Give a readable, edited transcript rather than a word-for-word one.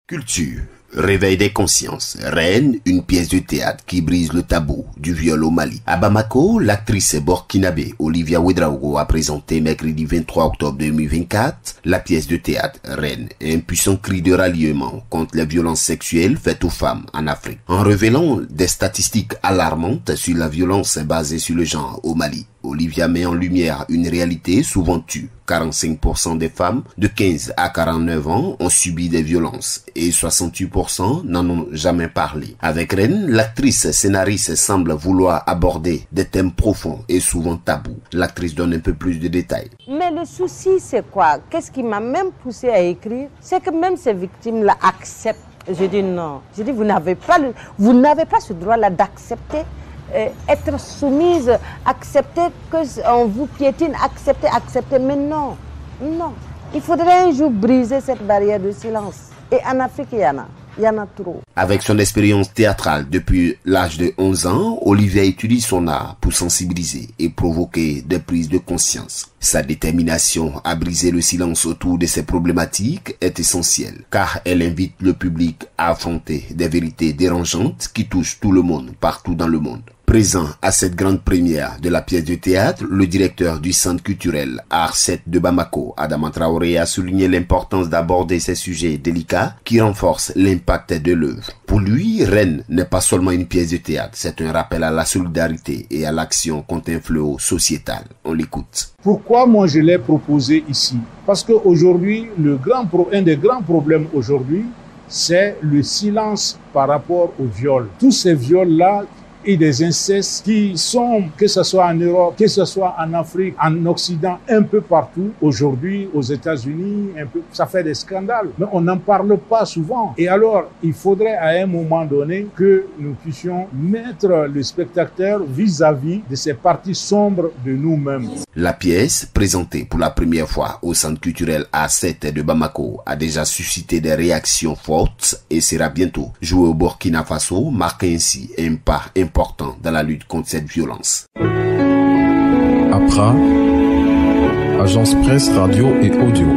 Culture, réveil des consciences, Reine, une pièce de théâtre qui brise le tabou du viol au Mali. À Bamako, l'actrice burkinabé Olivia Ouedraogo a présenté mercredi 23 octobre 2024 la pièce de théâtre Reine, un puissant cri de ralliement contre les violences sexuelles faites aux femmes en Afrique. En révélant des statistiques alarmantes sur la violence basée sur le genre au Mali, Olivia met en lumière une réalité souvent tue. 45% des femmes de 15 à 49 ans ont subi des violences et 68% n'en ont jamais parlé. Avec Reine, l'actrice scénariste semble vouloir aborder des thèmes profonds et souvent tabous. L'actrice donne un peu plus de détails. Mais le souci, c'est quoi? Qu'est-ce qui m'a même poussé à écrire? C'est que même ces victimes-là acceptent. Je dis non. Je dis vous n'avez pas ce droit-là d'accepter. Être soumise, accepter qu'on vous piétine, accepter, mais non, il faudrait un jour briser cette barrière de silence. Et en Afrique, il y en a trop. Avec son expérience théâtrale depuis l'âge de 11 ans, Olivia utilise son art pour sensibiliser et provoquer des prises de conscience. Sa détermination à briser le silence autour de ces problématiques est essentielle, car elle invite le public à affronter des vérités dérangeantes qui touchent tout le monde, partout dans le monde. Présent à cette grande première de la pièce de théâtre, le directeur du centre culturel Art 7 de Bamako, Adama Traoré, a souligné l'importance d'aborder ces sujets délicats qui renforcent l'impact de l'œuvre. Pour lui, Reine n'est pas seulement une pièce de théâtre, c'est un rappel à la solidarité et à l'action contre un fléau sociétal. On l'écoute. Pourquoi moi je l'ai proposé ici? Parce qu'aujourd'hui, un des grands problèmes aujourd'hui, c'est le silence par rapport au viol. Tous ces viols-là et des incestes qui sont, que ce soit en Europe, que ce soit en Afrique, en Occident, un peu partout. Aujourd'hui, aux États-Unis, ça fait des scandales. Mais on n'en parle pas souvent. Et alors, il faudrait à un moment donné que nous puissions mettre le spectateur vis-à-vis de ces parties sombres de nous-mêmes. La pièce, présentée pour la première fois au centre culturel A7 de Bamako, a déjà suscité des réactions fortes et sera bientôt jouée au Burkina Faso, marquant ainsi un pas important dans la lutte contre cette violence. APRA, Agence Presse Radio et Audio.